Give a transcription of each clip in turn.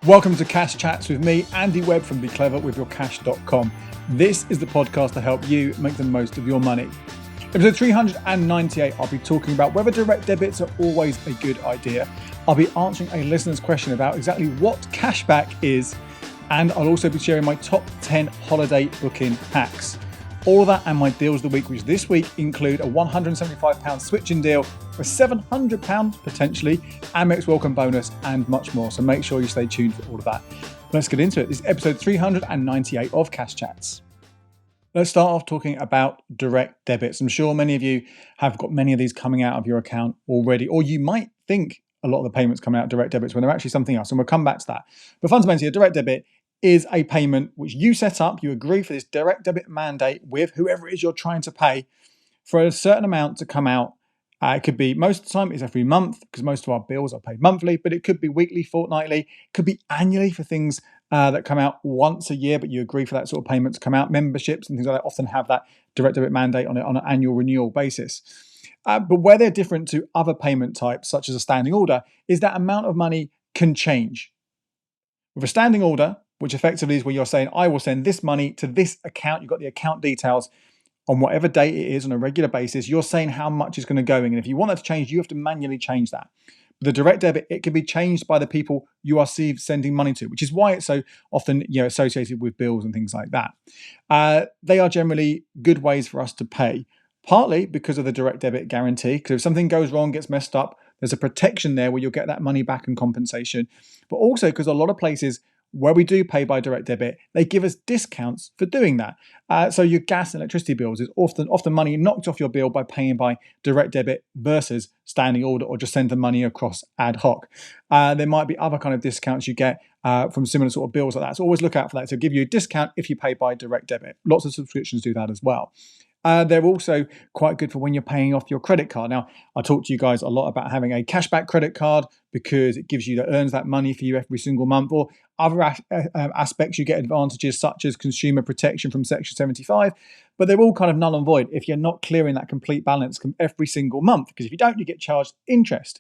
Welcome to Cash Chats with me, Andy Webb from BeCleverWithYourCash.com. This is the podcast to help you make the most of your money. Episode 398, I'll be talking about whether direct debits are always a good idea. I'll be answering a listener's question about exactly what cashback is, and I'll also be sharing my top 10 holiday booking hacks. All of that and my deals of the week, which this week include a £175 switching deal, a £700 potentially, Amex welcome bonus, and much more. So make sure you stay tuned for all of that. Let's get into it. This is episode 398 of Cash Chats. Let's start off talking about direct debits. I'm sure many of you have got many of these coming out of your account already, or you might think a lot of the payments coming out of direct debits when they're actually something else. And we'll come back to that. But fundamentally, a direct debit is a payment which you set up, you agree for this direct debit mandate with whoever it is you're trying to pay for a certain amount to come out. It could be, most of the time, it's every month because most of our bills are paid monthly, but it could be weekly, fortnightly, it could be annually for things that come out once a year, but you agree for that sort of payment to come out. Memberships and things like that often have that direct debit mandate on an annual renewal basis. But where they're different to other payment types, such as a standing order, is that amount of money can change. With a standing order, which effectively is where you're saying, I will send this money to this account. You've got the account details on whatever date it is on a regular basis. You're saying how much is going to go in. And if you want that to change, you have to manually change that. But the direct debit, it can be changed by the people you are sending money to, which is why it's so often associated with bills and things like that. They are generally good ways for us to pay, partly because of the direct debit guarantee. Because if something goes wrong, gets messed up, there's a protection there where you'll get that money back and compensation. But also because a lot of places where we do pay by direct debit, they give us discounts for doing that. So your gas and electricity bills is often money knocked off your bill by paying by direct debit versus standing order or just send the money across ad hoc. There might be other kind of discounts you get from similar sort of bills like that. So always look out for that. So give you a discount if you pay by direct debit. Lots of subscriptions do that as well. They're also quite good for when you're paying off your credit card. Now, I talked to you guys a lot about having a cashback credit card because it earns that money for you every single month, or other aspects you get advantages such as consumer protection from Section 75, but they're all kind of null and void if you're not clearing that complete balance every single month, because if you don't, you get charged interest.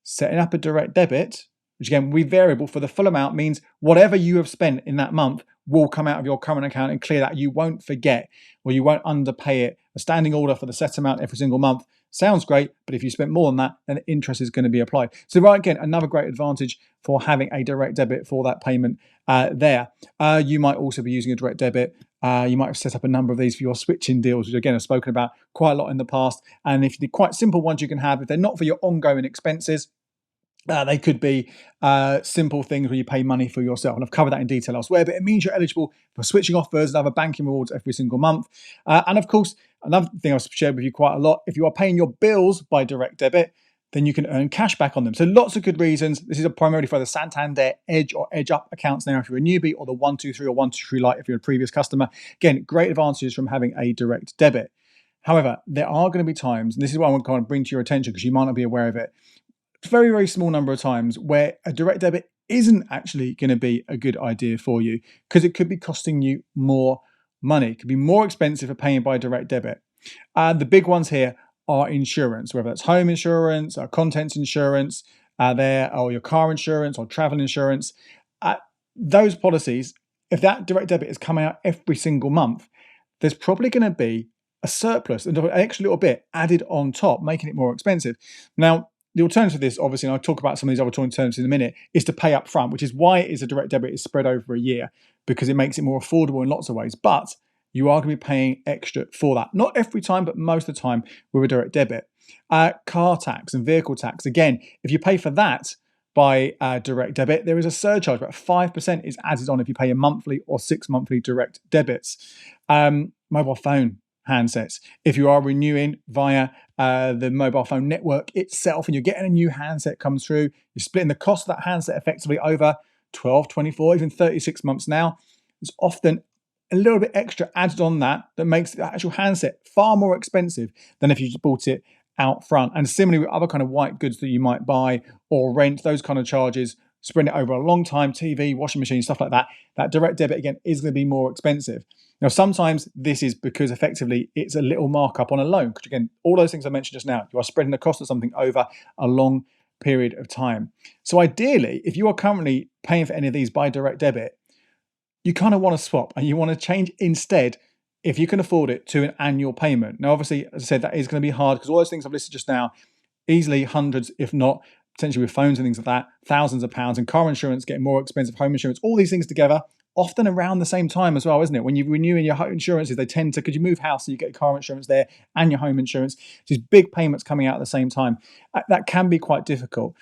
Setting up a direct debit, which again will be variable for the full amount, means whatever you have spent in that month will come out of your current account and clear that. You won't forget or you won't underpay it. A standing order for the set amount every single month sounds great, but if you spent more than that, then interest is going to be applied. So right, again, another great advantage for having a direct debit for that payment there. You might also be using a direct debit. You might have set up a number of these for your switching deals, which again I've spoken about quite a lot in the past. And if the quite simple ones you can have, if they're not for your ongoing expenses, they could be simple things where you pay money for yourself. And I've covered that in detail elsewhere, but it means you're eligible for switching offers and other banking rewards every single month. And of course, another thing I've shared with you quite a lot, if you are paying your bills by direct debit, then you can earn cash back on them. So lots of good reasons. This is primarily for the Santander Edge or Edge Up accounts now if you're a newbie, or the 123 or 123 Lite if you're a previous customer. Again, great advantages from having a direct debit. However, there are going to be times, and this is what I want to kind of bring to your attention because you might not be aware of it, very, very small number of times where a direct debit isn't actually going to be a good idea for you because it could be costing you more money. It could be more expensive for paying by direct debit. The big ones here are insurance, whether that's home insurance or contents insurance or your car insurance or travel insurance. Those policies, if that direct debit is coming out every single month, there's probably going to be a surplus and an extra little bit added on top, making it more expensive. Now, the alternative to this, obviously, and I'll talk about some of these other alternatives in a minute, is to pay up front, which is why it is a direct debit is spread over a year, because it makes it more affordable in lots of ways. But you are going to be paying extra for that. Not every time, but most of the time with a direct debit. Car tax and vehicle tax. Again, if you pay for that by direct debit, there is a surcharge. About 5% is added on if you pay a monthly or 6 monthly direct debits. Mobile phone handsets. If you are renewing via the mobile phone network itself and you're getting a new handset comes through, you're splitting the cost of that handset effectively over 12, 24, even 36 months now. There's often a little bit extra added on that makes the actual handset far more expensive than if you just bought it out front. And similarly with other kind of white goods that you might buy or rent, those kind of charges, spread it over a long time, TV, washing machine, stuff like that, that direct debit again is going to be more expensive. Now, sometimes this is because effectively it's a little markup on a loan. Because again, all those things I mentioned just now, you are spreading the cost of something over a long period of time. So ideally, if you are currently paying for any of these by direct debit, you kind of want to swap and you want to change instead, if you can afford it, to an annual payment. Now, obviously, as I said, that is going to be hard because all those things I've listed just now, easily hundreds, if not potentially with phones and things like that, thousands of pounds, and car insurance getting more expensive, home insurance, all these things together, often around the same time as well, isn't it? When you're renewing your home insurances, they tend to, because you move house, so you get car insurance there and your home insurance, these big payments coming out at the same time. That can be quite difficult.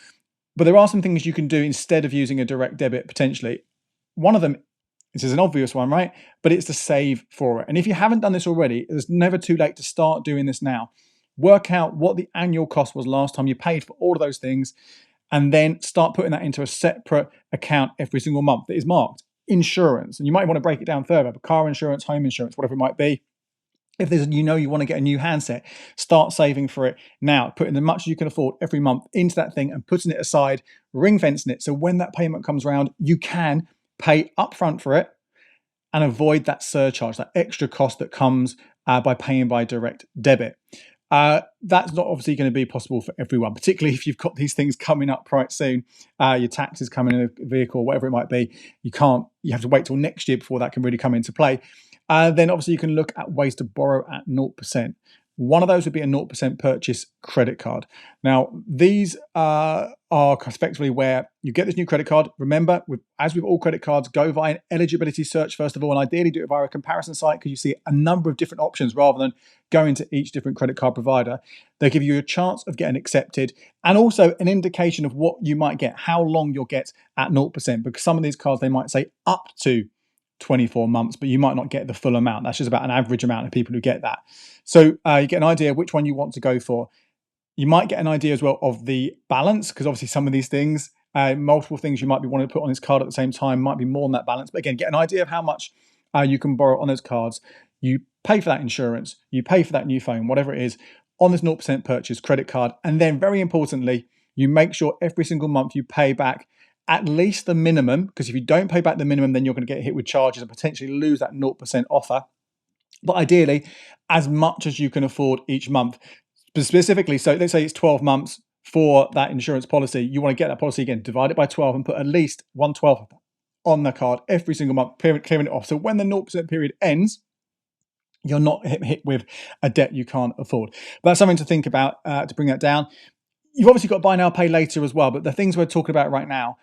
But there are some things you can do instead of using a direct debit potentially. One of them, this is an obvious one, right? But it's to save for it. And if you haven't done this already, it's never too late to start doing this now. Work out what the annual cost was last time you paid for all of those things, and then start putting that into a separate account every single month that is marked insurance. And you might want to break it down further, but car insurance, home insurance, whatever it might be. If there's, you want to get a new handset, start saving for it now, putting as much as you can afford every month into that thing and putting it aside, ring fencing it. So when that payment comes around, you can pay upfront for it and avoid that surcharge, that extra cost that comes by paying by direct debit. That's not obviously going to be possible for everyone, particularly if you've got these things coming up quite soon. Your taxes coming in a vehicle, whatever it might be. You have to wait till next year before that can really come into play. Then obviously you can look at ways to borrow at 0%. One of those would be a 0% purchase credit card. Now, these are effectively where you get this new credit card. Remember, as with all credit cards, go via an eligibility search first of all, and ideally do it via a comparison site because you see a number of different options rather than going to each different credit card provider. They give you a chance of getting accepted and also an indication of what you might get, how long you'll get at 0%, because some of these cards, they might say up to 24 months, but you might not get the full amount. That's just about an average amount of people who get that. So you get an idea of which one you want to go for. You might get an idea as well of the balance, because obviously some of these things, multiple things you might be wanting to put on this card at the same time might be more than that balance. But again, get an idea of how much you can borrow on those cards. You pay for that insurance, you pay for that new phone, whatever it is, on this 0% purchase credit card. And then very importantly, you make sure every single month you pay back at least the minimum, because if you don't pay back the minimum, then you're going to get hit with charges and potentially lose that 0% offer. But ideally, as much as you can afford each month. Specifically, so let's say it's 12 months for that insurance policy. You want to get that policy again, divide it by 12 and put at least 1/12 on the card every single month, clearing it off. So when the 0% period ends, you're not hit with a debt you can't afford. But that's something to think about to bring that down. You've obviously got buy now, pay later as well. But the things we're talking about right now,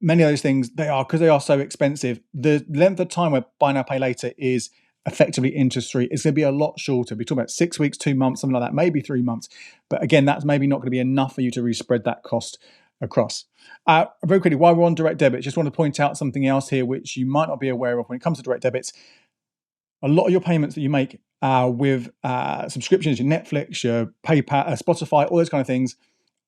many of those things, because they are so expensive, the length of time where buy now, pay later is effectively interest-free is going to be a lot shorter. We're talking about 6 weeks, 2 months, something like that, maybe 3 months. But again, that's maybe not going to be enough for you to really spread that cost across. Very quickly, while we're on direct debit, just want to point out something else here which you might not be aware of when it comes to direct debits. A lot of your payments that you make with subscriptions, your Netflix, your PayPal, Spotify, all those kind of things,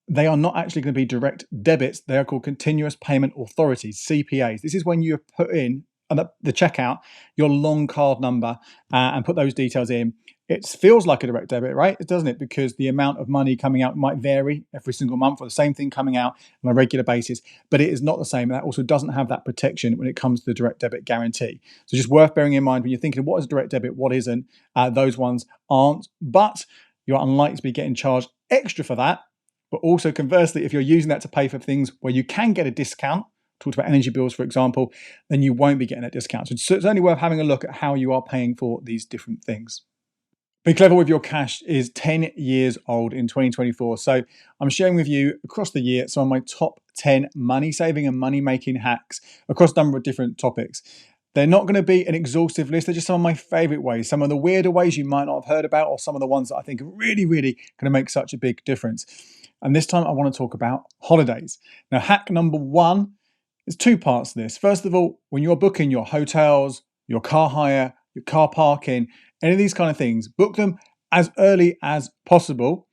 they are not actually going to be direct debits. They are called continuous payment authorities, CPAs. This is when you put in the checkout your long card number and put those details in. It feels like a direct debit, right? Doesn't it? Because the amount of money coming out might vary every single month, or the same thing coming out on a regular basis, but it is not the same. And that also doesn't have that protection when it comes to the direct debit guarantee. So just worth bearing in mind when you're thinking, what is a direct debit, what isn't? Those ones aren't, but you're unlikely to be getting charged extra for that. But also conversely, if you're using that to pay for things where you can get a discount, talked about energy bills, for example, then you won't be getting that discount. So it's only worth having a look at how you are paying for these different things. Be Clever with Your Cash is 10 years old in 2024. So I'm sharing with you across the year some of my top 10 money saving and money making hacks across a number of different topics. They're not going to be an exhaustive list. They're just some of my favorite ways, some of the weirder ways you might not have heard about, or some of the ones that I think are really, really going to make such a big difference. And this time I want to talk about holidays. Now, hack number one, there's two parts to this. First of all, when you're booking your hotels, your car hire, your car parking, any of these kind of things, book them as early as possible.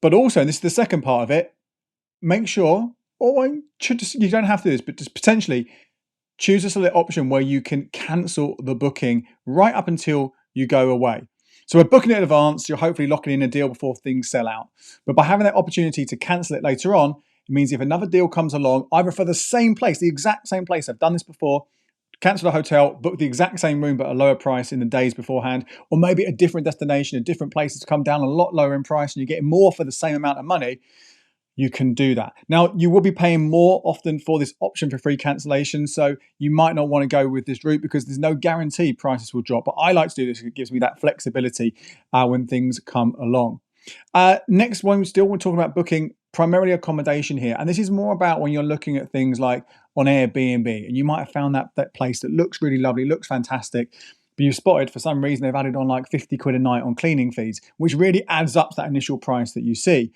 But also, and this is the second part of it, make sure, you don't have to do this, but just potentially choose a select option where you can cancel the booking right up until you go away. So we're booking it in advance, you're hopefully locking in a deal before things sell out. But by having that opportunity to cancel it later on, it means if another deal comes along, either for the same place, the exact same place, I've done this before, cancel a hotel, book the exact same room but a lower price in the days beforehand, or maybe a different destination, a different place to come down a lot lower in price and you're getting more for the same amount of money, you can do that. Now, you will be paying more often for this option for free cancellation, so you might not want to go with this route because there's no guarantee prices will drop. But I like to do this because it gives me that flexibility when things come along. Next one, we're talking about booking primarily accommodation here. And this is more about when you're looking at things like on Airbnb, and you might have found that place that looks really lovely, looks fantastic, but you've spotted for some reason they've added on like 50 quid a night on cleaning fees, which really adds up to that initial price that you see.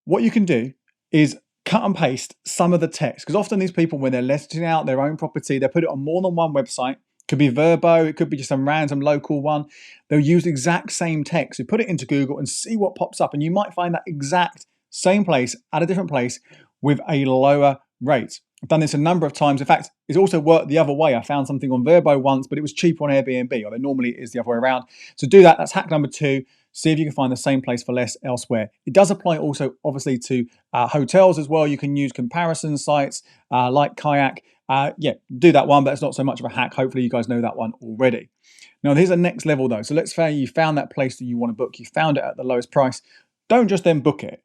What you can do is cut and paste some of the text, because often these people, when they're listing out their own property, they put it on more than one website. It could be Verbo, it could be just some random local one. They'll use the exact same text. You put it into Google and see what pops up, and you might find that exact same place at a different place with a lower rate. I've done this a number of times. In fact, it's also worked the other way. I found something on Verbo once, but it was cheaper on Airbnb, although normally it is the other way around. So do that. That's hack number 2. See if you can find the same place for less elsewhere. It does apply also, obviously, to hotels as well. You can use comparison sites like Kayak. Do that one, but it's not so much of a hack. Hopefully, you guys know that one already. Now, here's the next level, though. So let's say you found that place that you want to book. You found it at the lowest price. Don't just then book it.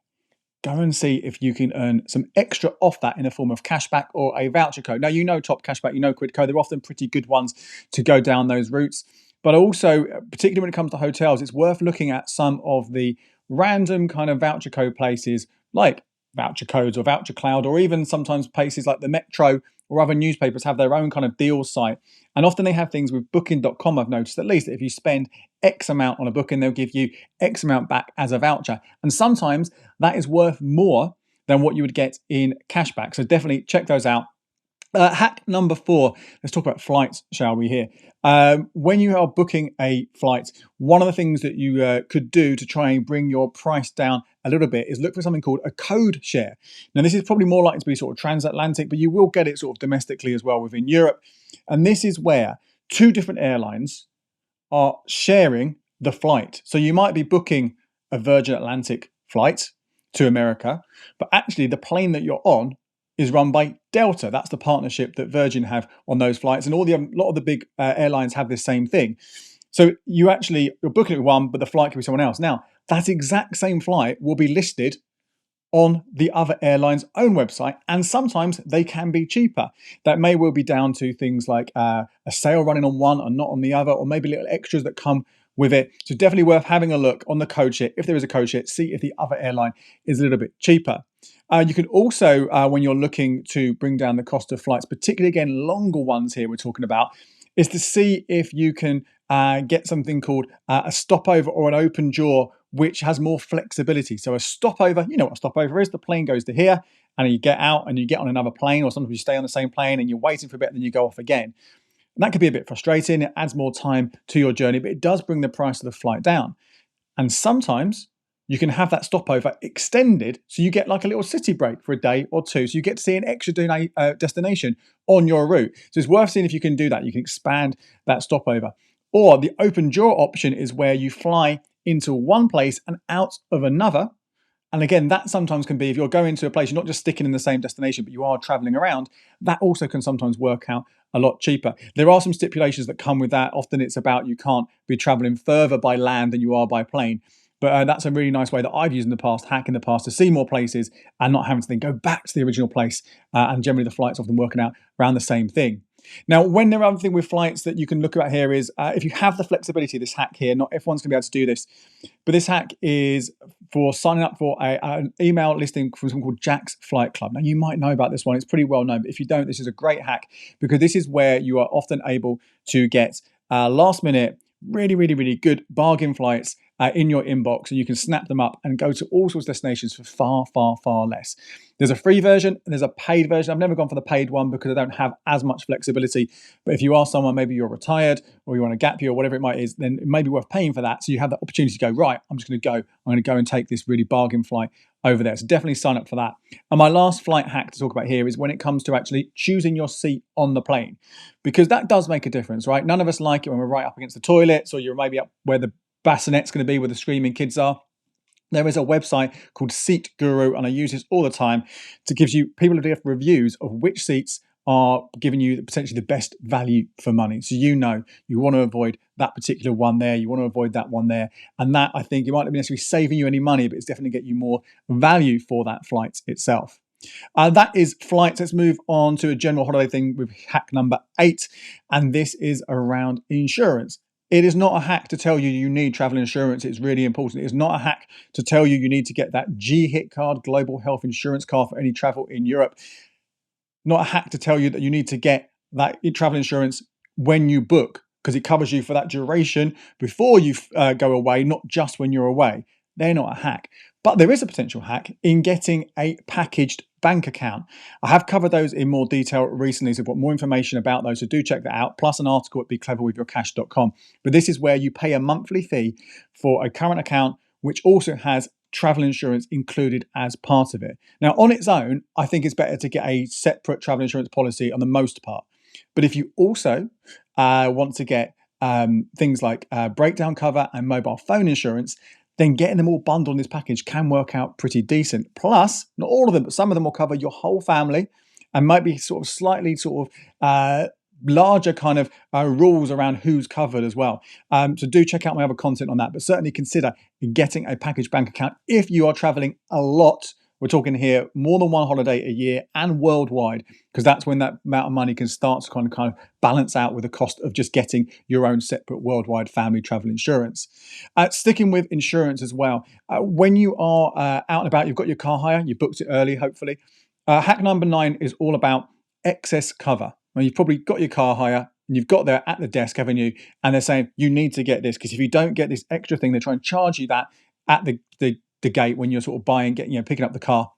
Go and see if you can earn some extra off that in the form of cashback or a voucher code. Now, you know Top Cashback, you know Quidco. They're often pretty good ones to go down those routes. But also, particularly when it comes to hotels, it's worth looking at some of the random kind of voucher code places like Voucher Codes or Voucher Cloud, or even sometimes places like the Metro or other newspapers have their own kind of deals site. And often they have things with booking.com, I've noticed at least, that if you spend X amount on a booking, they'll give you X amount back as a voucher. And sometimes that is worth more than what you would get in cashback. So definitely check those out. Hack number 4, let's talk about flights, shall we here? When you are booking a flight, one of the things that you could do to try and bring your price down a little bit is look for something called a code share. Now, this is probably more likely to be sort of transatlantic, but you will get it sort of domestically as well within Europe. And this is where 2 different airlines are sharing the flight. So you might be booking a Virgin Atlantic flight to America, but actually the plane that you're on is run by Delta. That's the partnership that Virgin have on those flights, and a lot of the big airlines have this same thing. So you're booking it with one, but the flight can be someone else. Now, that exact same flight will be listed on the other airline's own website, and sometimes they can be cheaper. That may well be down to things like a sale running on one and not on the other, or maybe little extras that come with it. So definitely worth having a look on the code sheet. If there is a code sheet, see if the other airline is a little bit cheaper. You can also, when you're looking to bring down the cost of flights, particularly again longer ones here we're talking about, is to see if you can get something called a stopover or an open jaw, which has more flexibility. So a stopover, you know what a stopover is, the plane goes to here and you get out and you get on another plane, or sometimes you stay on the same plane and you're waiting for a bit and then you go off again. And that could be a bit frustrating. It adds more time to your journey, but it does bring the price of the flight down. And sometimes you can have that stopover extended, so you get like a little city break for a day or 2. So you get to see an extra destination on your route. So it's worth seeing if you can do that. You can expand that stopover. Or the open jaw option is where you fly into one place and out of another. And again, that sometimes can be, if you're going to a place, you're not just sticking in the same destination, but you are traveling around, that also can sometimes work out a lot cheaper. There are some stipulations that come with that. Often it's about you can't be traveling further by land than you are by plane. But that's a really nice way that I've used in the past, hack in the past, to see more places and not having to then go back to the original place. And generally the flight's often working out around the same thing. Now, when the other thing with flights that you can look at here is if you have the flexibility, this hack here, not everyone's going to be able to do this, but this hack is for signing up for an email listing from something called Jack's Flight Club. Now, you might know about this one. It's pretty well known, but if you don't, this is a great hack, because this is where you are often able to get last minute, really, really, really good bargain flights in your inbox, and you can snap them up and go to all sorts of destinations for far, far, far less. There's a free version and there's a paid version. I've never gone for the paid one because I don't have as much flexibility. But if you are someone, maybe you're retired or you want a gap year or whatever it might is, then it may be worth paying for that. So you have the opportunity to go, right, I'm going to go and take this really bargain flight over there. So definitely sign up for that. And my last flight hack to talk about here is when it comes to actually choosing your seat on the plane, because that does make a difference, right? None of us like it when we're right up against the toilets, or you're maybe up where the bassinet's going to be, where the screaming kids are. There is a website called Seat Guru, and I use this all the time, to give you people to give reviews of which seats are giving you potentially the best value for money. So you want to avoid that particular one there, you want to avoid that one there. And that, I think, it might not be necessarily saving you any money, but it's definitely get you more value for that flight itself. That is flights. Let's move on to a general holiday thing with hack number 8. And this is around insurance. It is not a hack to tell you you need travel insurance. It's really important. It's not a hack to tell you you need to get that GHIT card, Global Health Insurance card, for any travel in Europe. Not a hack to tell you that you need to get that travel insurance when you book, because it covers you for that duration before you go away, not just when you're away. They're not a hack. But there is a potential hack in getting a packaged bank account. I have covered those in more detail recently, so I've got more information about those, so do check that out, plus an article at becleverwithyourcash.com. But this is where you pay a monthly fee for a current account, which also has travel insurance included as part of it. Now, on its own, I think it's better to get a separate travel insurance policy on the most part. But if you also want to get things like breakdown cover and mobile phone insurance, then getting them all bundled in this package can work out pretty decent. Plus, not all of them, but some of them will cover your whole family and might be sort of slightly larger kind of rules around who's covered as well. So do check out my other content on that, but certainly consider getting a packaged bank account if you are traveling a lot. We're talking here more than one holiday a year and worldwide, because that's when that amount of money can start to kind of balance out with the cost of just getting your own separate worldwide family travel insurance. Sticking with insurance as well, when you are out and about, you've got your car hire, you booked it early, hopefully. Hack number 9 is all about excess cover. Well, you've probably got your car hire and you've got there at the desk, haven't you? And they're saying you need to get this, because if you don't get this extra thing, they try and charge you that at the gate when you're sort of picking up the car,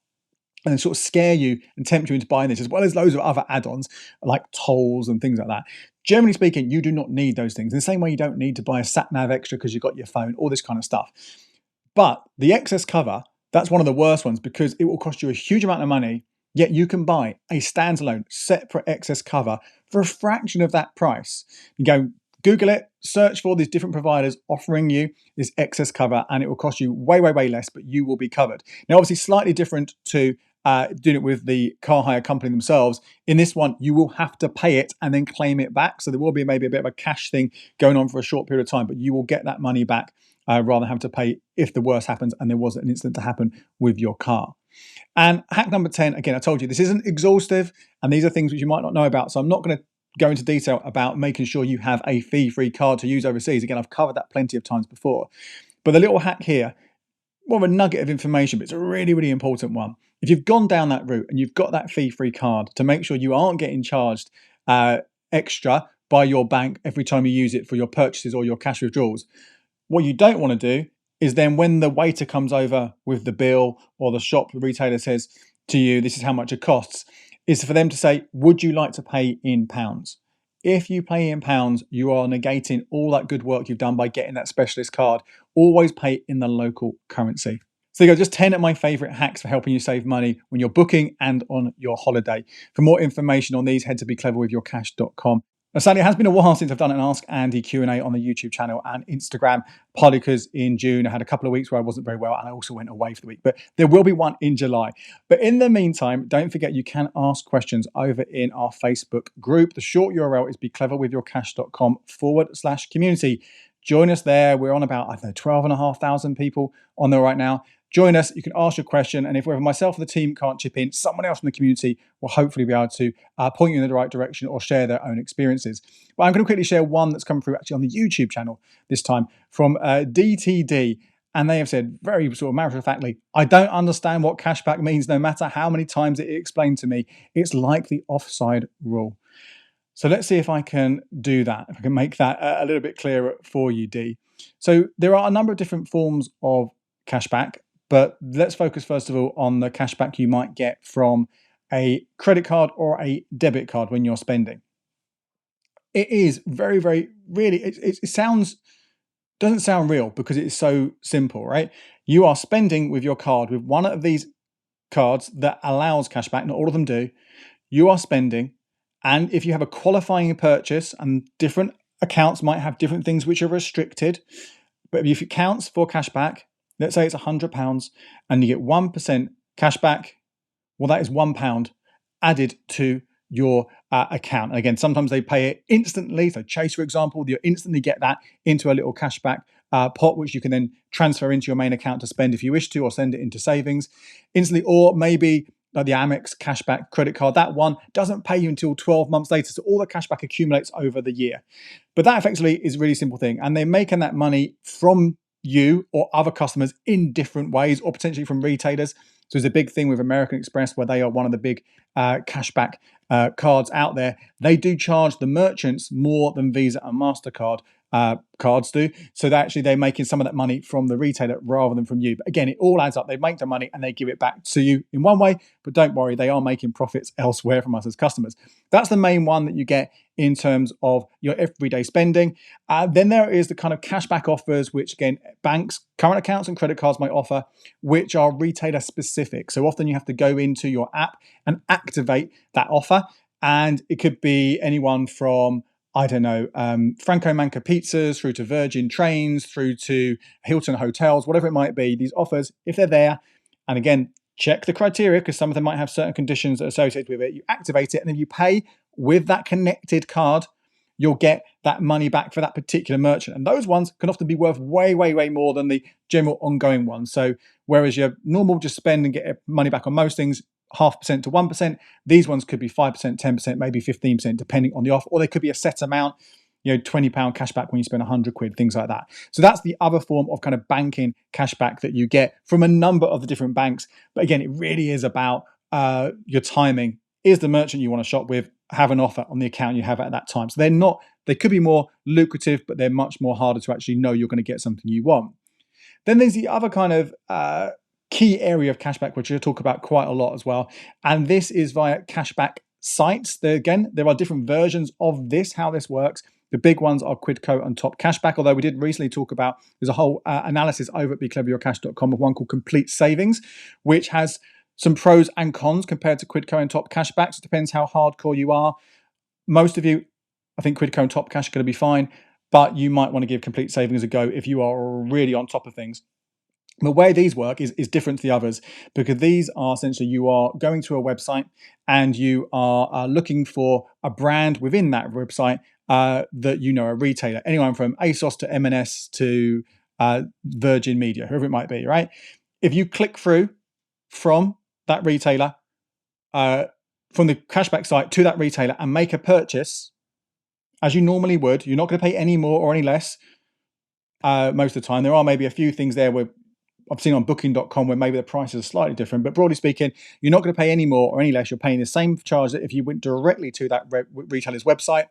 and sort of scare you and tempt you into buying this, as well as loads of other add-ons like tolls and things like that. Generally speaking, you do not need those things. In the same way you don't need to buy a sat nav extra because you've got your phone, all this kind of stuff. But the excess cover, that's one of the worst ones, because it will cost you a huge amount of money, yet you can buy a standalone separate excess cover for a fraction of that price. You go Google it, search for these different providers offering you this excess cover, and it will cost you way, way, way less, but you will be covered. Now, obviously slightly different to doing it with the car hire company themselves. In this one, you will have to pay it and then claim it back. So there will be maybe a bit of a cash thing going on for a short period of time, but you will get that money back rather than have to pay if the worst happens and there was an incident to happen with your car. And hack number 10, again, I told you this isn't exhaustive, and these are things which you might not know about. So I'm not going to go into detail about making sure you have a fee-free card to use overseas. Again, I've covered that plenty of times before. But the little hack here, more of a nugget of information, but it's a really, really important one. If you've gone down that route and you've got that fee-free card, to make sure you aren't getting charged extra by your bank every time you use it for your purchases or your cash withdrawals, what you don't want to do is then when the waiter comes over with the bill, or the retailer says to you, this is how much it costs, is for them to say, would you like to pay in pounds? If you pay in pounds, you are negating all that good work you've done by getting that specialist card. Always pay in the local currency. So there you go, just 10 of my favorite hacks for helping you save money when you're booking and on your holiday. For more information on these, head to becleverwithyourcash.com. Now, sadly, it has been a while since I've done an Ask Andy Q&A on the YouTube channel and Instagram, partly because in June I had a couple of weeks where I wasn't very well and I also went away for the week. But there will be one in July. But in the meantime, don't forget you can ask questions over in our Facebook group. The short URL is becleverwithyourcash.com/community. Join us there. We're on about, 12,500 people on there right now. Join us, you can ask your question, and if whether myself or the team can't chip in, someone else from the community will hopefully be able to point you in the right direction or share their own experiences. But I'm going to quickly share one that's come through actually on the YouTube channel this time from DTD, and they have said very sort of matter-of-factly, I don't understand what cashback means no matter how many times it explained to me. It's like the offside rule. So let's see if I can do that, if I can make that a little bit clearer for you, D. So there are a number of different forms of cashback, but let's focus first of all on the cashback you might get from a credit card or a debit card when you're spending. It is very, very, really, it doesn't sound real because it is so simple, right? You are spending with your card, with one of these cards that allows cashback, not all of them do. You are spending, and if you have a qualifying purchase, and different accounts might have different things which are restricted, but if it counts for cashback, let's say it's £100 and you get 1% cashback, well, that is £1 added to your account. And again, sometimes they pay it instantly. So Chase, for example, you instantly get that into a little cashback pot, which you can then transfer into your main account to spend if you wish to, or send it into savings instantly. Or maybe like the Amex cashback credit card, that one doesn't pay you until 12 months later. So all the cashback accumulates over the year. But that effectively is a really simple thing. And they're making that money from you or other customers in different ways, or potentially from retailers. So there's a big thing with American Express, where they are one of the big cashback cards out there. They do charge the merchants more than Visa and MasterCard cards do. So they're making some of that money from the retailer rather than from you. But again, it all adds up. They make the money and they give it back to you in one way. But don't worry, they are making profits elsewhere from us as customers. That's the main one that you get in terms of your everyday spending. Then there is the kind of cashback offers, which again, banks, current accounts and credit cards might offer, which are retailer specific. So often you have to go into your app and activate that offer. And it could be anyone from, I don't know, Franco Manca pizzas through to Virgin trains, through to Hilton hotels, whatever it might be. These offers, if they're there, and again, check the criteria, because some of them might have certain conditions associated with it. You activate it, and then you pay with that connected card. You'll get that money back for that particular merchant. And those ones can often be worth way, way, way more than the general ongoing ones. So whereas your normal just spend and get money back on most things, 0.5% to 1%, these ones could be 5%, 10%, maybe 15%, depending on the offer. Or they could be a set amount, £20 cashback when you spend 100 quid, things like that. So that's the other form of kind of banking cashback that you get from a number of the different banks. But again, it really is about your timing. Is the merchant you want to shop with have an offer on the account you have at that time? So they could be more lucrative, but they're much more harder to actually know you're going to get something you want. Then there's the other kind of key area of cashback, which we'll talk about quite a lot as well. And this is via cashback sites. There are different versions of this, how this works. The big ones are Quidco and Top Cashback, although we did recently talk about, there's a whole analysis over at becleveryourcash.com of one called Complete Savings, which has some pros and cons compared to Quidco and Top Cashback. So it depends how hardcore you are. Most of you, I think Quidco and Top Cash are going to be fine, but you might want to give Complete Savings a go if you are really on top of things. The way these work is different to the others, because these are essentially, you are going to a website and you are looking for a brand within that website that a retailer, anyone from ASOS to M&S to Virgin Media, whoever it might be, right? If you click through from that retailer, from the cashback site to that retailer and make a purchase, as you normally would, you're not going to pay any more or any less most of the time. There are maybe a few things there where I've seen on booking.com where maybe the prices are slightly different, but broadly speaking, you're not going to pay any more or any less. You're paying the same charge that if you went directly to that retailer's website.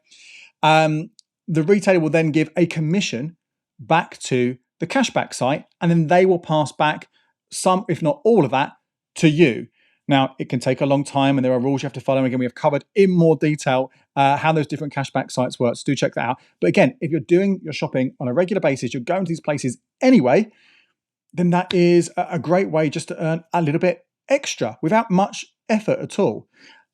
The retailer will then give a commission back to the cashback site, and then they will pass back some, if not all of that, to you. Now, it can take a long time, and there are rules you have to follow. And again, we have covered in more detail how those different cashback sites work, so do check that out. But again, if you're doing your shopping on a regular basis, you're going to these places anyway, then that is a great way just to earn a little bit extra without much effort at all.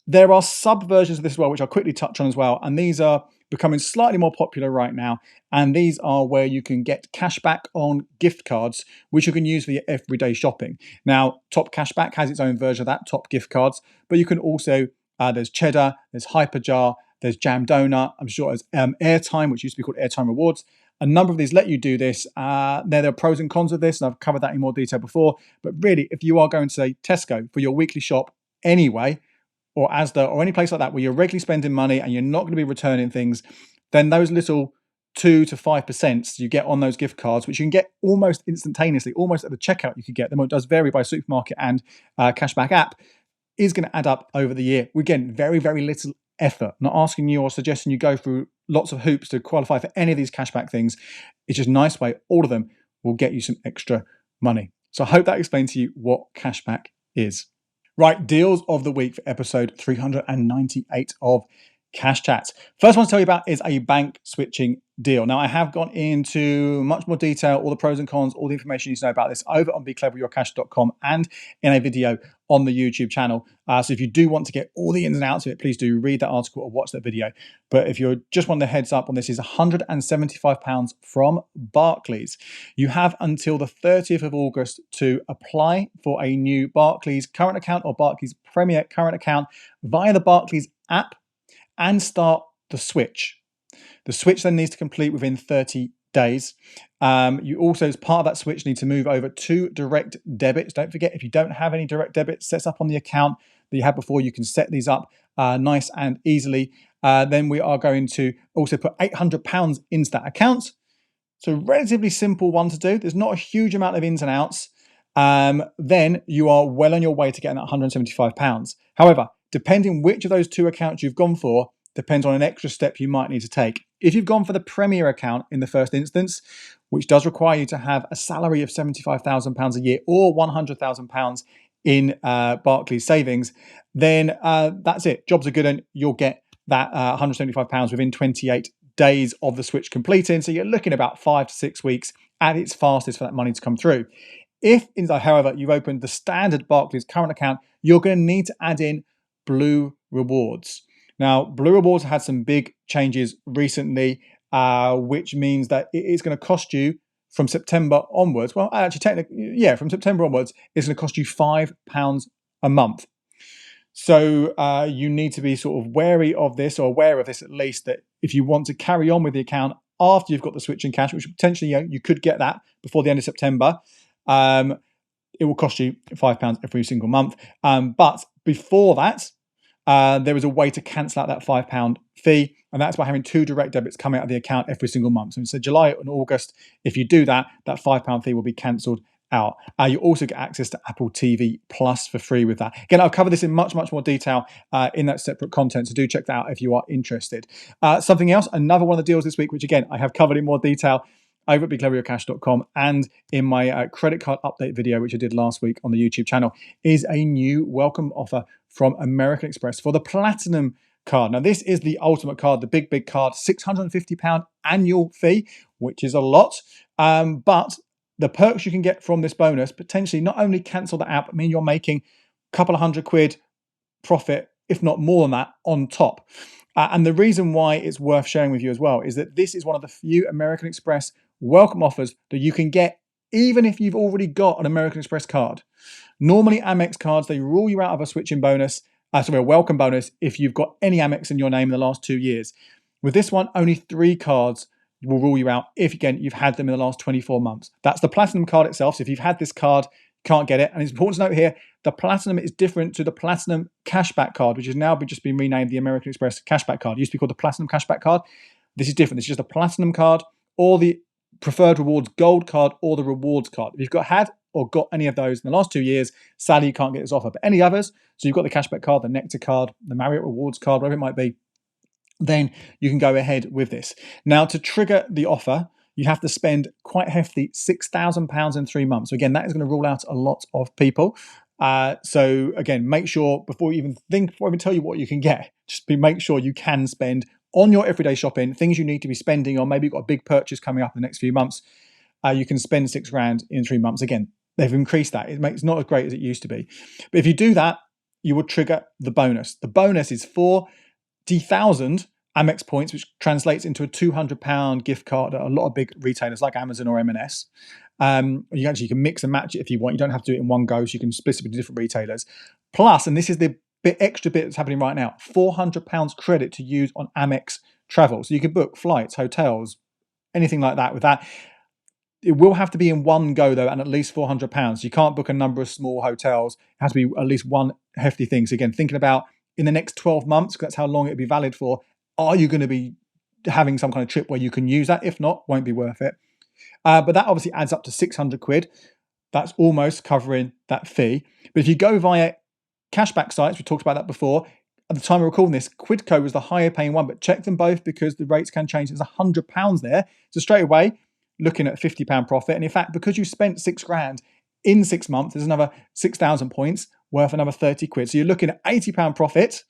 There are sub-versions of this as well, which I'll quickly touch on as well. And these are becoming slightly more popular right now. And these are where you can get cashback on gift cards, which you can use for your everyday shopping. Now, Top Cashback has its own version of that, Top Gift Cards. But you can also, there's Cheddar, there's Hyperjar, there's Jam Donut. I'm sure there's Airtime, which used to be called Airtime Rewards. A number of these let you do this. There are pros and cons of this, and I've covered that in more detail before. But really, if you are going to, say, Tesco for your weekly shop anyway, or Asda, or any place like that where you're regularly spending money and you're not going to be returning things, then those little 2 to 5% you get on those gift cards, which you can get almost instantaneously, almost at the checkout you could get them. It does vary by supermarket and cashback app, is going to add up over the year. Again, very, very little effort. Not asking you or suggesting you go through lots of hoops to qualify for any of these cashback things. It's just a nice way. All of them will get you some extra money. So I hope that explains to you what cashback is. Right, deals of the week for episode 398 of Cash Chats. First one to tell you about is a bank switching deal. Now, I have gone into much more detail, all the pros and cons, all the information you need to know about this over on becleveryourcash.com and in a video on the YouTube channel. So if you do want to get all the ins and outs of it, please do read that article or watch that video. But if you just want the heads up on this, is £175 from Barclays. You have until the 30th of August to apply for a new Barclays current account or Barclays Premier current account via the Barclays app. and start the switch. The switch then needs to complete within 30 days. You also, as part of that switch, need to move over to direct debits. Don't forget, if you don't have any direct debits set up on the account that you had before, you can set these up nice and easily. Then we are going to also put £800 into that account. So relatively simple one to do. There's not a huge amount of ins and outs. Then you are well on your way to getting that £175. However, depending which of those two accounts you've gone for, depends on an extra step you might need to take. If you've gone for the Premier account in the first instance, which does require you to have a salary of £75,000 a year or £100,000 in Barclays savings, then that's it. Jobs are good and you'll get that £175 within 28 days of the switch completing. So you're looking about 5 to 6 weeks at its fastest for that money to come through. If, however, you've opened the standard Barclays current account, you're going to need to add in Blue Rewards. Now, Blue Rewards had some big changes recently, which means that it is going to cost you from September onwards. Well, actually, technically, yeah, from September onwards, it's going to cost you £5 a month. So you need to be sort of wary of this, or aware of this at least, that if you want to carry on with the account after you've got the switch in cash, which potentially you could get that before the end of September, it will cost you £5 every single month. But before that, there is a way to cancel out that £5 fee, and that's by having two direct debits come out of the account every single month. So July and August, if you do that, that £5 fee will be cancelled out. You also get access to Apple TV Plus for free with that. Again, I'll cover this in much more detail in that separate content, so do check that out if you are interested. Something else, another one of the deals this week, which again, I have covered in more detail over at becleveryourcash.com and in my credit card update video, which I did last week on the YouTube channel, is a new welcome offer from American Express for the Platinum card. Now, this is the ultimate card, the big card, £650 annual fee, which is a lot. But the perks you can get from this bonus potentially not only cancel that out, but mean you're making a couple of £100 profit, if not more than that, on top. And the reason why it's worth sharing with you as well is that this is one of the few American Express welcome offers that you can get even if you've already got an American Express card. Normally, Amex cards, they rule you out of a switching bonus, a welcome bonus, if you've got any Amex in your name in the last 2 years. With this one, only 3 cards will rule you out if, again, you've had them in the last 24 months. That's the Platinum card itself. So if you've had this card, can't get it. And it's important to note here, the Platinum is different to the Platinum Cashback card, which has now just been renamed the American Express Cashback card. It used to be called the Platinum Cashback card. This is different. This is just a Platinum card, or the Preferred Rewards Gold card, or the Rewards card. If you've had or got any of those in the last 2 years, sadly, you can't get this offer. But any others, so you've got the Cashback card, the Nectar card, the Marriott Rewards card, whatever it might be, then you can go ahead with this. Now, to trigger the offer, you have to spend quite hefty £6,000 in 3 months. So again, that is going to rule out a lot of people. So again, make sure before you even tell you what you can get, make sure you can spend on your everyday shopping, things you need to be spending, or maybe you've got a big purchase coming up in the next few months. You can spend £6,000 in 3 months. Again, they've increased that. It's not as great as it used to be. But if you do that, you will trigger the bonus. The bonus is 40,000 Amex points, which translates into a £200 gift card at a lot of big retailers like Amazon or M&S. You can mix and match it if you want. You don't have to do it in one go, so you can split it with different retailers. Plus, and this is the extra bit that's happening right now, £400 credit to use on Amex travel. So you can book flights, hotels, anything like that with that. It will have to be in one go, though, and at least £400. You can't book a number of small hotels. It has to be at least one hefty thing. So again, thinking about in the next 12 months, because that's how long it'll be valid for, are you going to be having some kind of trip where you can use that? If not, won't be worth it. But that obviously adds up to £600. That's almost covering that fee. But if you go via cashback sites, we talked about that before. At the time of recording this, Quidco was the higher paying one, but check them both because the rates can change. There's £100 there. So straight away, looking at £50 profit. And in fact, because you spent £6,000 in 6 months, there's another 6,000 points worth another £30. So you're looking at £80 profit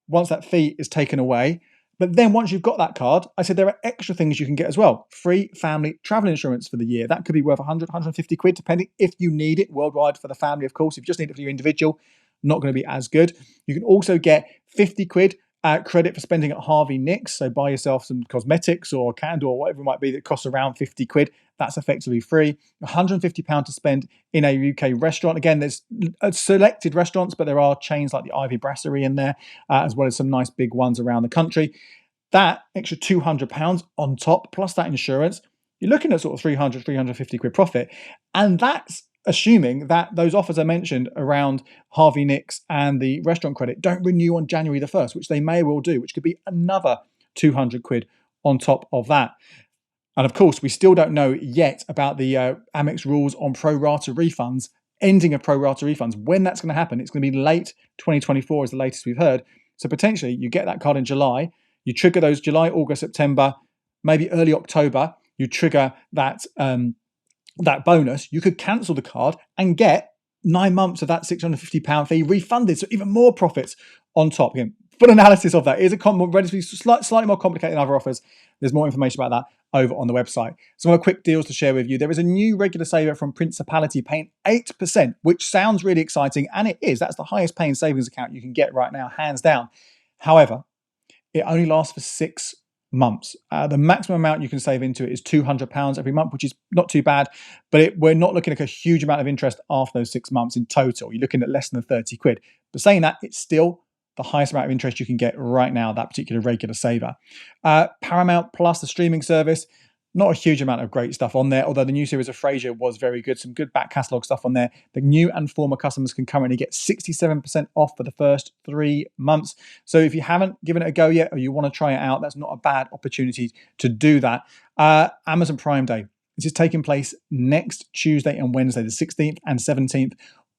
once that fee is taken away. But then once you've got that card, I said there are extra things you can get as well. Free family travel insurance for the year. That could be worth 100, 150 quid, depending if you need it worldwide for the family, of course. If you just need it for your individual, not going to be as good. You can also get 50 quid Credit for spending at Harvey Nicks, so buy yourself some cosmetics or a candle or whatever it might be that costs around 50 quid. That's effectively free. £150 to spend in a UK restaurant. Again, there's selected restaurants, but there are chains like the Ivy Brasserie in there, as well as some nice big ones around the country. That extra £200 on top, plus that insurance, you're looking at sort of 300, 350 quid profit. And that's assuming that those offers I mentioned around Harvey Nicks and the restaurant credit don't renew on January the 1st, which they may well do, which could be another 200 quid on top of that. And of course, we still don't know yet about the Amex rules on pro rata refunds, ending of pro rata refunds. When that's going to happen, it's going to be late 2024 is the latest we've heard. So potentially you get that card in July, you trigger those July, August, September, maybe early October, you trigger that that bonus, you could cancel the card and get 9 months of that £650 fee refunded. So even more profits on top. Again, full analysis of that is relatively slightly more complicated than other offers. There's more information about that over on the website. Some other quick deals to share with you. There is a new regular saver from Principality paying 8%, which sounds really exciting, and it is. That's the highest paying savings account you can get right now, hands down. However, it only lasts for 6 months. The maximum amount you can save into it is £200 every month, which is not too bad, but we're not looking at a huge amount of interest after those 6 months in total. You're looking at less than 30 quid. But saying that, it's still the highest amount of interest you can get right now, that particular regular saver. Paramount Plus, the streaming service, not a huge amount of great stuff on there, although the new series of Frasier was very good. Some good back catalogue stuff on there. The new and former customers can currently get 67% off for the first 3 months. So if you haven't given it a go yet, or you want to try it out, that's not a bad opportunity to do that. Amazon Prime Day. This is taking place next Tuesday and Wednesday, the 16th and 17th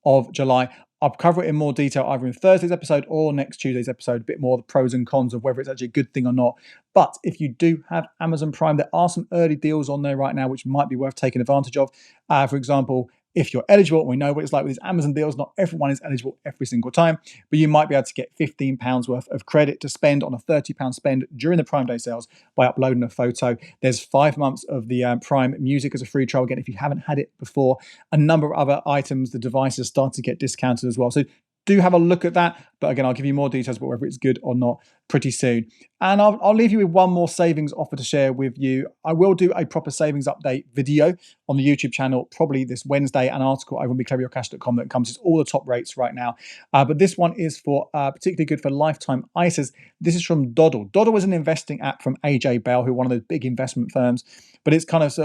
of July. I'll cover it in more detail either in Thursday's episode or next Tuesday's episode, a bit more the pros and cons of whether it's actually a good thing or not. But if you do have Amazon Prime, there are some early deals on there right now which might be worth taking advantage of. For example, if you're eligible, we know what it's like with these Amazon deals, not everyone is eligible every single time, but you might be able to get £15 worth of credit to spend on a £30 spend during the Prime Day sales by uploading a photo. There's 5 months of the Prime Music as a free trial. Again, if you haven't had it before, a number of other items, the devices start to get discounted as well. So do have a look at that. But again, I'll give you more details about whether it's good or not pretty soon. And I'll leave you with one more savings offer to share with you. I will do a proper savings update video on the YouTube channel probably this Wednesday, an article over on becleveryourcash.com that encompasses all the top rates right now. But this one is for particularly good for lifetime ISAs. This is from Doddle. Doddle is an investing app from AJ Bell, who are one of those big investment firms, but it's kind of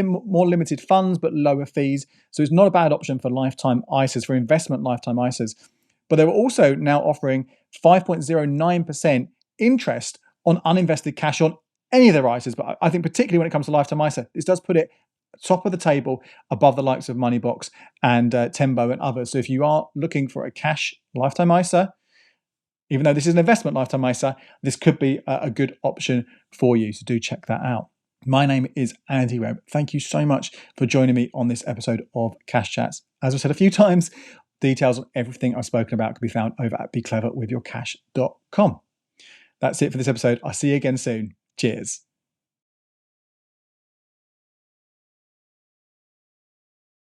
more limited funds but lower fees. So it's not a bad option for lifetime ISAs, for investment lifetime ISAs. But they're also now offering 5.09% interest on uninvested cash on any of their ISAs. But I think particularly when it comes to lifetime ISA, this does put it top of the table above the likes of Moneybox and Tembo and others. So if you are looking for a cash lifetime ISA, even though this is an investment lifetime ISA, this could be a good option for you. So do check that out. My name is Andy Webb. Thank you so much for joining me on this episode of Cash Chats. As I said a few times, details on everything I've spoken about can be found over at becleverwithyourcash.com. That's it for this episode. I'll see you again soon. Cheers.